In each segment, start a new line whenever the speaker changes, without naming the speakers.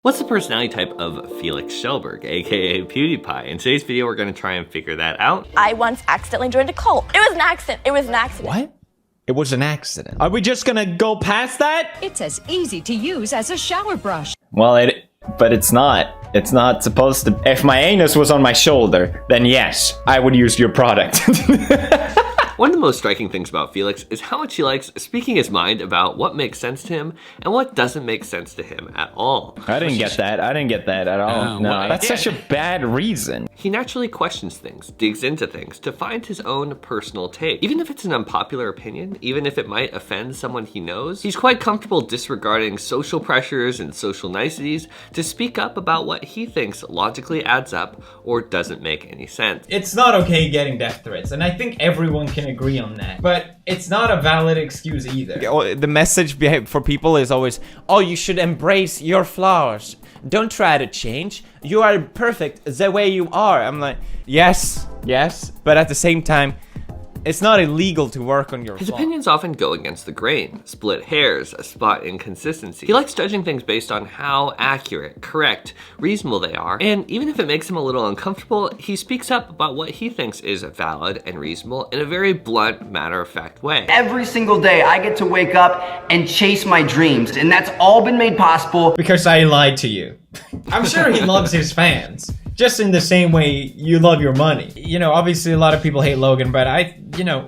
What's the personality type of Felix Schellberg, aka PewDiePie? In today's video, we're going to try and figure that out.
I once accidentally joined a cult. It was an accident. It was an accident.
What? It was an accident. Are we just gonna go past that?
It's as easy to use as a shower brush.
Well, but it's not. It's not supposed to. If my anus was on my shoulder, then yes, I would use your product.
One of the most striking things about Felix is how much he likes speaking his mind about what makes sense to him and what doesn't make sense to him at all.
I didn't get that. I didn't get that at all. No, that's such a bad reason.
He naturally questions things, digs into things to find his own personal take. Even if it's an unpopular opinion, even if it might offend someone he knows, he's quite comfortable disregarding social pressures and social niceties to speak up about what he thinks logically adds up or doesn't make any sense.
It's not okay getting death threats, and I think everyone can agree on that. But it's not a valid excuse either.
The message for people is always, oh, you should embrace your flaws. Don't try to change. You are perfect the way you are. I'm like, yes, but at the same time, it's not illegal to work on your
His
flaws.
opinions often go against the grain, split hairs, spot inconsistencies. He likes judging things based on how accurate, correct, reasonable they are, and even if it makes him a little uncomfortable, he speaks up about what he thinks is valid and reasonable in a very blunt, matter-of-fact way.
Every single day I get to wake up and chase my dreams, and that's all been made possible
Because I lied to you. I'm sure he loves his fans. Just in the same way you love your money. You know, obviously a lot of people hate Logan, but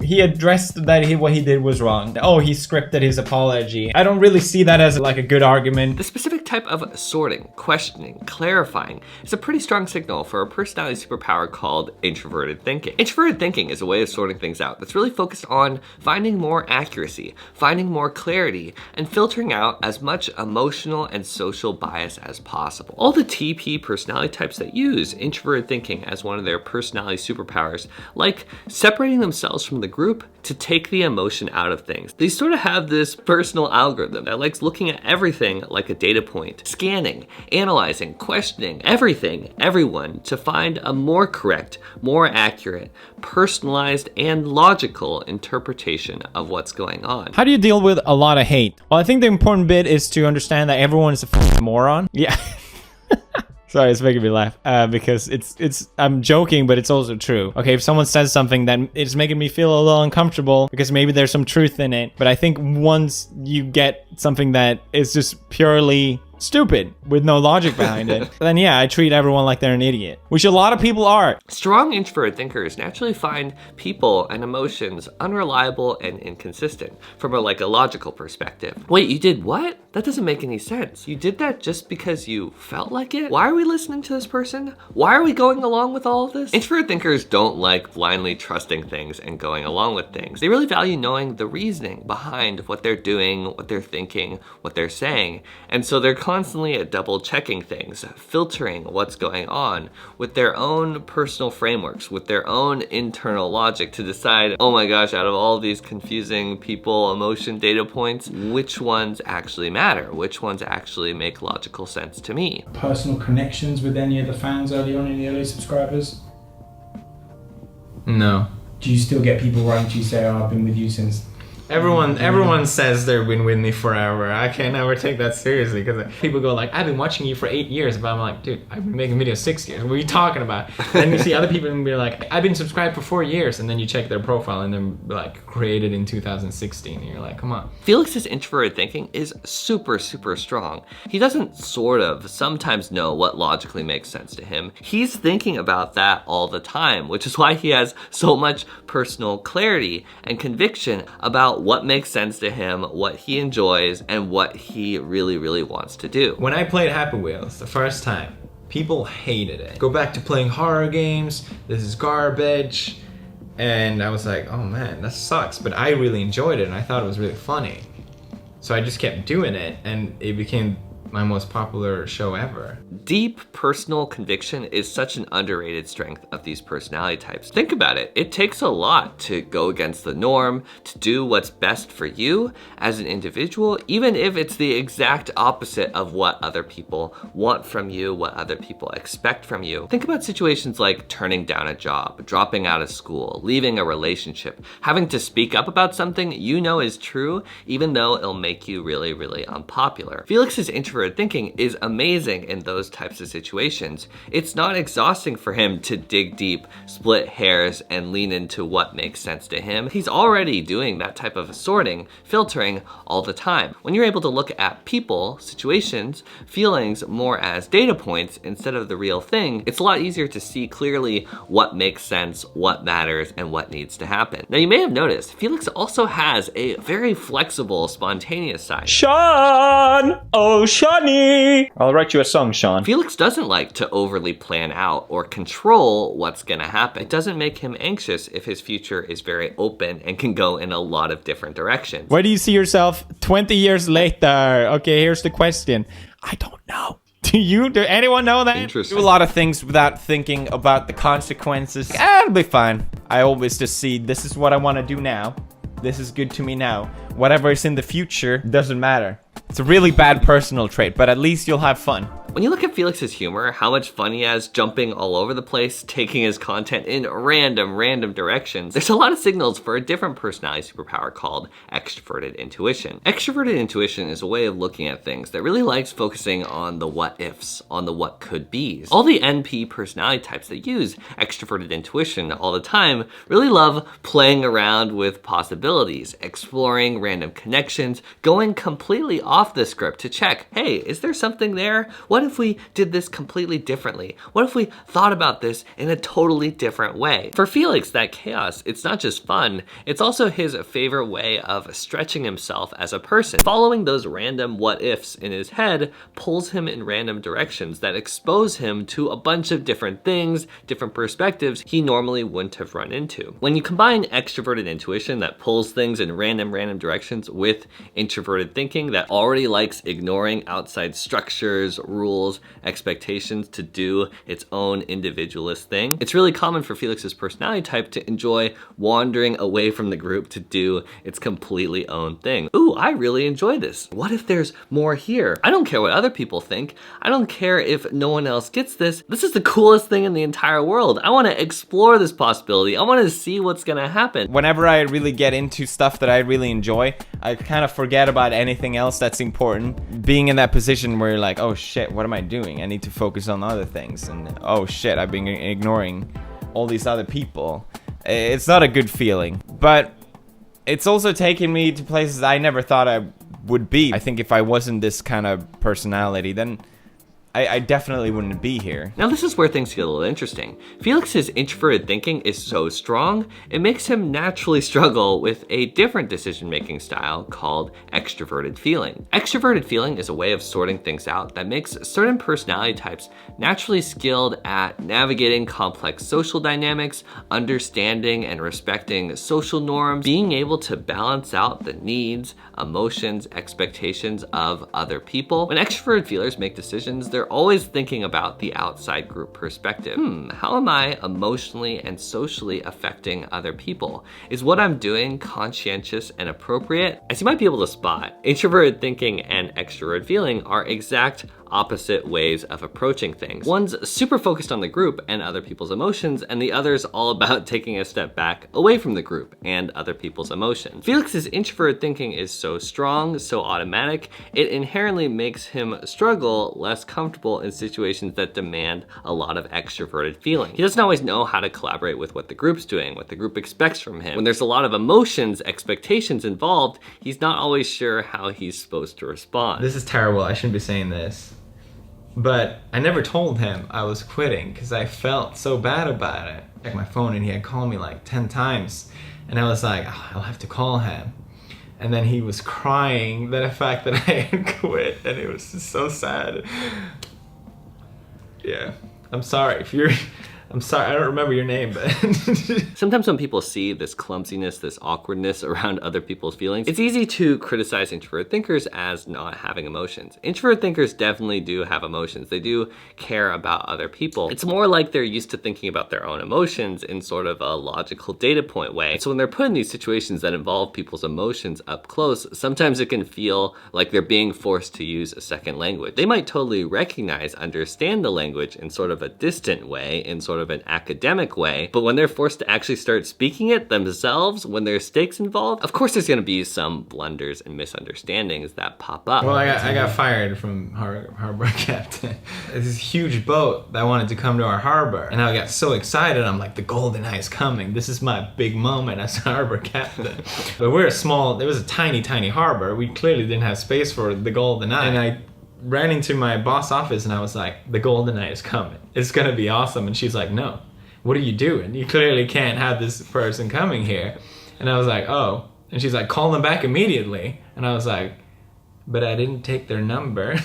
he addressed that what he did was wrong. Oh, he scripted his apology. I don't really see that as like a good argument.
The specific type of sorting, questioning, clarifying is a pretty strong signal for a personality superpower called introverted thinking. Introverted thinking is a way of sorting things out that's really focused on finding more accuracy, finding more clarity, and filtering out as much emotional and social bias as possible. All the TP personality types that use introverted thinking as one of their personality superpowers, like separating themselves from the group to take the emotion out of things. They sort of have this personal algorithm that likes looking at everything like a data point, scanning, analyzing, questioning everything, everyone, to find a more correct, more accurate, personalized, and logical interpretation of what's going on.
How do you deal with a lot of hate? Well, I think the important bit is to understand that everyone is a moron. Yeah. Sorry, it's making me laugh because I'm joking, but it's also true. Okay, if someone says something that it's making me feel a little uncomfortable because maybe there's some truth in it, but I think once you get something that is just purely stupid with no logic behind it, then yeah, I treat everyone like they're an idiot, which a lot of people are.
Strong introverted thinkers naturally find people and emotions unreliable and inconsistent from a logical perspective. Wait, you did what? That doesn't make any sense. You did that just because you felt like it? Why are we listening to this person? Why are we going along with all of this? Introverted thinkers don't like blindly trusting things and going along with things. They really value knowing the reasoning behind what they're doing, what they're thinking, what they're saying. And so they're constantly at double checking things, filtering what's going on with their own personal frameworks, with their own internal logic to decide, oh my gosh, out of all these confusing people, emotion, data points, which ones actually matter, which ones actually make logical sense to me.
Personal connections with any of the fans early on, any early subscribers?
No.
Do you still get people writing to you say, oh, I've been with you since...
Everyone says they've been with me forever. I can't ever take that seriously because people go like, I've been watching you for 8 years, but I'm like, dude, I've been making videos 6 years. What are you talking about? And then you see other people and be like, I've been subscribed for 4 years, and then you check their profile and they're like created in 2016, and you're like, come on.
Felix's introverted thinking is super, super strong. He doesn't sometimes know what logically makes sense to him. He's thinking about that all the time, which is why he has so much personal clarity and conviction about what makes sense to him, what he enjoys, and what he really, really wants to do.
When I played Happy Wheels the first time, people hated it. Go back to playing horror games, this is garbage. And I was like, oh man, that sucks. But I really enjoyed it and I thought it was really funny. So I just kept doing it and it became my most popular show ever.
Deep personal conviction is such an underrated strength of these personality types. Think about it. It takes a lot to go against the norm, to do what's best for you as an individual, even if it's the exact opposite of what other people want from you, what other people expect from you. Think about situations like turning down a job, dropping out of school, leaving a relationship, having to speak up about something you know is true, even though it'll make you really, really unpopular. Felix's introvert extroverted thinking is amazing in those types of situations. It's not exhausting for him to dig deep, split hairs, and lean into what makes sense to him. He's already doing that type of sorting, filtering all the time. When you're able to look at people, situations, feelings more as data points instead of the real thing, it's a lot easier to see clearly what makes sense, what matters, and what needs to happen. Now, you may have noticed, Felix also has a very flexible, spontaneous side.
Sean! Oh, Shawnee! I'll write you a song, Sean.
Felix doesn't like to overly plan out or control what's gonna happen. It doesn't make him anxious if his future is very open and can go in a lot of different directions.
Where do you see yourself 20 years later? Okay, here's the question. I don't know. Do anyone know that?
Interesting.
Do a lot of things without thinking about the consequences. It'll be fine. I always just see, this is what I want to do now. This is good to me now. Whatever is in the future doesn't matter. It's a really bad personal trait, but at least you'll have fun.
When you look at Felix's humor, how much fun he has jumping all over the place, taking his content in random directions, there's a lot of signals for a different personality superpower called extroverted intuition. Extroverted intuition is a way of looking at things that really likes focusing on the what ifs, on the what could be's. All the NP personality types that use extroverted intuition all the time really love playing around with possibilities, exploring random connections, going completely off the script to check, hey, is there something there? What if we did this completely differently? What if we thought about this in a totally different way? For Felix, that chaos, it's not just fun, it's also his favorite way of stretching himself as a person. Following those random what ifs in his head pulls him in random directions that expose him to a bunch of different things, different perspectives he normally wouldn't have run into. When you combine extroverted intuition that pulls things in random directions with introverted thinking that already likes ignoring outside structures, rules, expectations to do its own individualist thing, it's really common for Felix's personality type to enjoy wandering away from the group to do its completely own thing. Ooh, I really enjoy this. What if there's more here? I don't care what other people think. I don't care if no one else gets this. This is the coolest thing in the entire world. I want to explore this possibility. I want to see what's gonna happen.
Whenever I really get into stuff that I really enjoy, I kind of forget about anything else that's important. Being in that position where you're like, oh shit, what am I doing? I need to focus on other things. And oh shit, I've been ignoring all these other people. It's not a good feeling. But it's also taken me to places I never thought I would be. I think if I wasn't this kind of personality, then I definitely wouldn't be here.
Now this is where things get a little interesting. Felix's introverted thinking is so strong, it makes him naturally struggle with a different decision-making style called extroverted feeling. Extroverted feeling is a way of sorting things out that makes certain personality types naturally skilled at navigating complex social dynamics, understanding and respecting social norms, being able to balance out the needs, emotions, expectations of other people. When extroverted feelers make decisions, they're always thinking about the outside group perspective. How am I emotionally and socially affecting other people? Is what I'm doing conscientious and appropriate? As you might be able to spot, introverted thinking and extroverted feeling are exact opposite ways of approaching things. One's super focused on the group and other people's emotions, and the other's all about taking a step back away from the group and other people's emotions. Felix's introverted thinking is so strong, so automatic, it inherently makes him struggle less comfortable in situations that demand a lot of extroverted feeling. He doesn't always know how to collaborate with what the group's doing, what the group expects from him. When there's a lot of emotions, expectations involved, he's not always sure how he's supposed to respond.
This is terrible. I shouldn't be saying this. But I never told him I was quitting because I felt so bad about it. Like my phone, and he had called me like 10 times. And I was like, oh, I'll have to call him. And then he was crying the fact that I had quit, and it was just so sad. Yeah, I'm sorry if you're... I'm sorry, I don't remember your name, but...
Sometimes when people see this clumsiness, this awkwardness around other people's feelings, it's easy to criticize introverted thinkers as not having emotions. Introverted thinkers definitely do have emotions. They do care about other people. It's more like they're used to thinking about their own emotions in sort of a logical data point way. So when they're put in these situations that involve people's emotions up close, sometimes it can feel like they're being forced to use a second language. They might totally recognize, understand the language in sort of a distant way, in sort of an academic way, but when they're forced to actually start speaking it themselves, when there's stakes involved, of course there's gonna be some blunders and misunderstandings that pop up.
Well, I got fired from harbor captain. It's this huge boat that wanted to come to our harbor, and I got so excited. I'm like, the golden eye is coming. This is my big moment as harbor captain. But we're there was a tiny harbor. We clearly didn't have space for the golden eye. And I ran into my boss office and I was like, the golden eye is coming. It's gonna be awesome. And she's like, no, what are you doing? You clearly can't have this person coming here. And I was like, oh. And she's like, call them back immediately. And I was like, but I didn't take their number.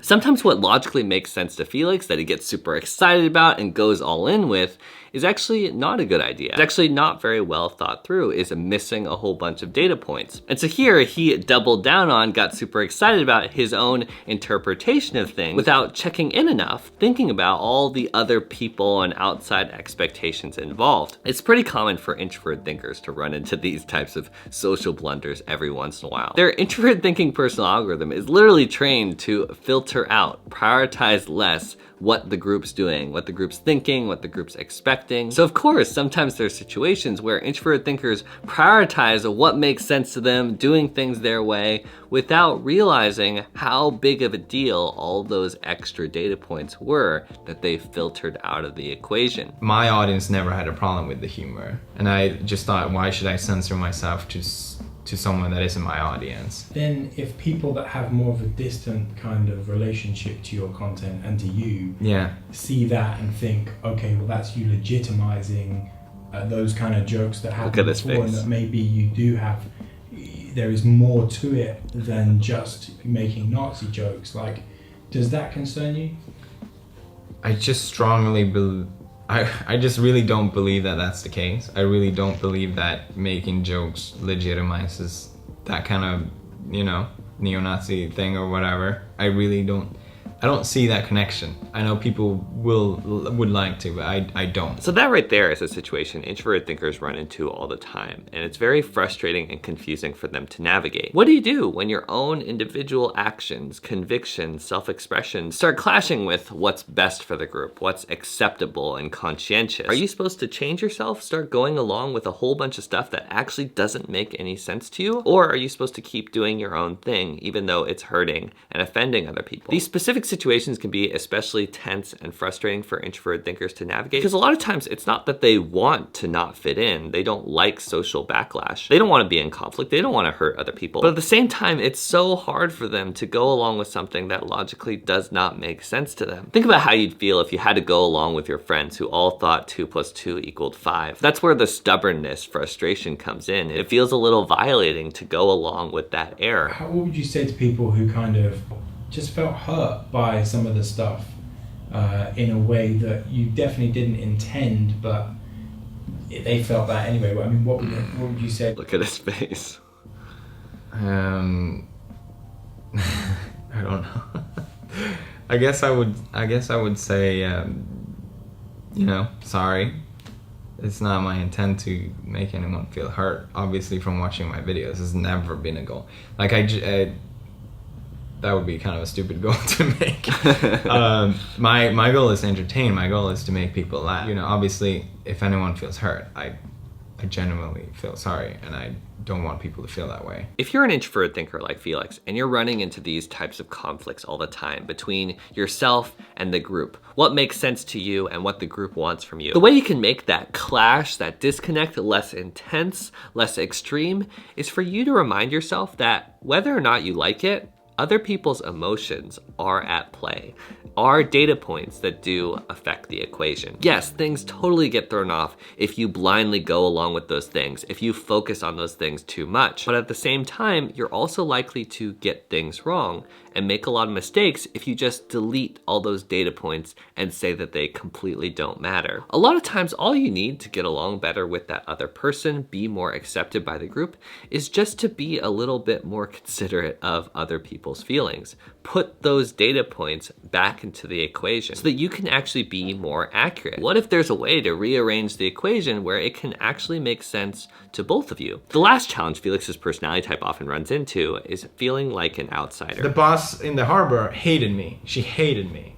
Sometimes what logically makes sense to Felix that he gets super excited about and goes all in with is actually not a good idea. It's actually not very well thought through, is missing a whole bunch of data points. And so here he doubled down on, got super excited about his own interpretation of things without checking in enough, thinking about all the other people and outside expectations involved. It's pretty common for introverted thinkers to run into these types of social blunders every once in a while. Their introverted thinking personal algorithm is literally trained to filter out, prioritize less what the group's doing, what the group's thinking, what the group's expecting. So of course, sometimes there's situations where introverted thinkers prioritize what makes sense to them, doing things their way, without realizing how big of a deal all those extra data points were that they filtered out of the equation.
My audience never had a problem with the humor. And I just thought, why should I censor myself to someone that isn't my audience?
Then if people that have more of a distant kind of relationship to your content and to you see that and think, okay, well that's you legitimizing those kind of jokes that happened before, and that maybe you do have, there is more to it than just making Nazi jokes. Like, does that concern you?
I just strongly believe, I just really don't believe that that's the case. I really don't believe that making jokes legitimizes that kind of, you know, neo-Nazi thing or whatever. I don't see that connection. I know people would like to, but I don't.
So that right there is a situation introverted thinkers run into all the time, and it's very frustrating and confusing for them to navigate. What do you do when your own individual actions, convictions, self-expression start clashing with what's best for the group, what's acceptable and conscientious? Are you supposed to change yourself, start going along with a whole bunch of stuff that actually doesn't make any sense to you? Or are you supposed to keep doing your own thing, even though it's hurting and offending other people? These specific situations can be especially tense and frustrating for introverted thinkers to navigate, because a lot of times it's not that they want to not fit in, they don't like social backlash, they don't want to be in conflict, they don't want to hurt other people, but at the same time it's so hard for them to go along with something that logically does not make sense to them. Think about how you'd feel if you had to go along with your friends who all thought 2 + 2 = 5. That's where the stubbornness, frustration comes in. It feels a little violating to go along with that error.
What would you say to people who kind of just felt hurt by some of the stuff in a way that you definitely didn't intend, but they felt that anyway? I mean, what would you say?
Look at his face.
I don't know. I guess I would say, you know, sorry. It's not my intent to make anyone feel hurt. Obviously, from watching my videos, it's never been a goal. Like that would be kind of a stupid goal to make. My goal is to entertain. My goal is to make people laugh. You know, obviously, if anyone feels hurt, I genuinely feel sorry, and I don't want people to feel that way.
If you're an introverted thinker like Felix, and you're running into these types of conflicts all the time between yourself and the group, what makes sense to you and what the group wants from you, the way you can make that clash, that disconnect less intense, less extreme, is for you to remind yourself that whether or not you like it, other people's emotions are at play, are data points that do affect the equation. Yes, things totally get thrown off if you blindly go along with those things, if you focus on those things too much. But at the same time, you're also likely to get things wrong and make a lot of mistakes if you just delete all those data points and say that they completely don't matter. A lot of times, all you need to get along better with that other person, be more accepted by the group, is just to be a little bit more considerate of other people's feelings. Put those data points back into the equation so that you can actually be more accurate. What if there's a way to rearrange the equation where it can actually make sense to both of you? The last challenge Felix's personality type often runs into is feeling like an outsider.
The boss in the harbor hated me. She hated me.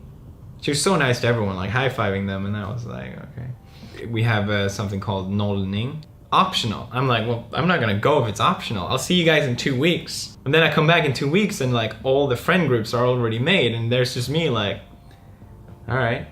She was so nice to everyone, like high-fiving them, and I was like, okay. We have something called nollning. Optional. I'm like, well, I'm not gonna go if it's optional. I'll see you guys in 2 weeks. And then I come back in 2 weeks and like all the friend groups are already made and there's just me like, all right.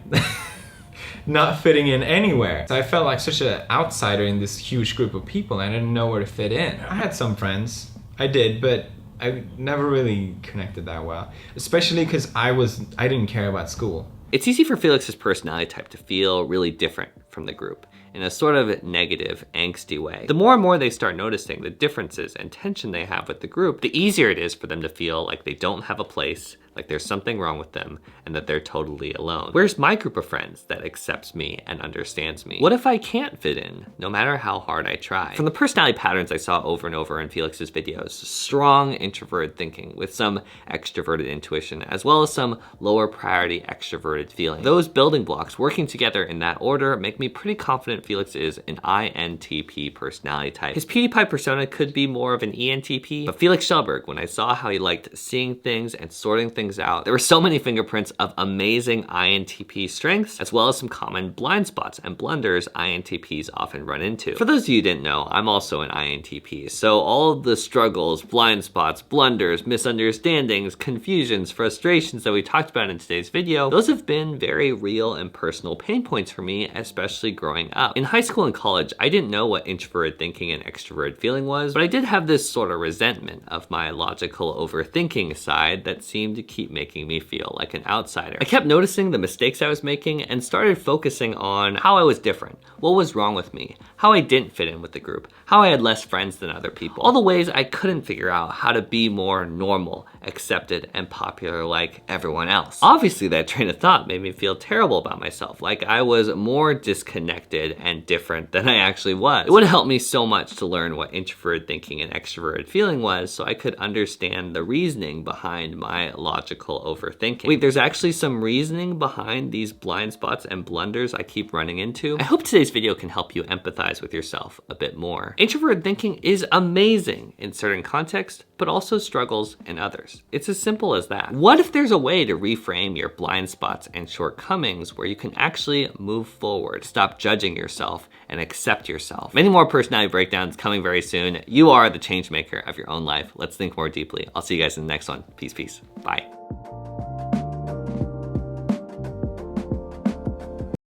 Not fitting in anywhere. So I felt like such an outsider in this huge group of people and I didn't know where to fit in. I had some friends, I did, but I never really connected that well. Especially because I didn't care about school.
It's easy for Felix's personality type to feel really different from the group in a sort of negative, angsty way. The more and more they start noticing the differences and tension they have with the group, the easier it is for them to feel like they don't have a place, like there's something wrong with them, and that they're totally alone. Where's my group of friends that accepts me and understands me? What if I can't fit in, no matter how hard I try? From the personality patterns I saw over and over in Felix's videos, strong introverted thinking with some extroverted intuition, as well as some lower priority extroverted feeling. Those building blocks working together in that order make me pretty confident Felix is an INTP personality type. His PEWDIEPIE persona could be more of an ENTP, but Felix Schellberg, when I saw how he liked seeing things and sorting things out, there were so many fingerprints of amazing INTP strengths, as well as some common blind spots and blunders INTPs often run into. For those of you who didn't know, I'm also an INTP, so all of the struggles, blind spots, blunders, misunderstandings, confusions, frustrations that we talked about in today's video, those have been very real and personal pain points for me, especially growing up. In high school and college, I didn't know what introverted thinking and extroverted feeling was, but I did have this sort of resentment of my logical overthinking side that seemed to keep making me feel like an outsider. I kept noticing the mistakes I was making and started focusing on how I was different, what was wrong with me, how I didn't fit in with the group, how I had less friends than other people, all the ways I couldn't figure out how to be more normal, accepted, and popular like everyone else. Obviously, that train of thought made me feel terrible about myself, like I was more disconnected and different than I actually was. It would have helped me so much to learn what introverted thinking and extroverted feeling was so I could understand the reasoning behind my logical overthinking. Wait, there's actually some reasoning behind these blind spots and blunders I keep running into? I hope today's video can help you empathize with yourself a bit more. Introverted thinking is amazing in certain contexts, but also struggles in others. It's as simple as that. What if there's a way to reframe your blind spots and shortcomings where you can actually move forward, stop judging yourself, and accept yourself? Many more personality breakdowns coming very soon. You are the change maker of your own life. Let's think more deeply. I'll see you guys in the next one. Peace, peace. Bye.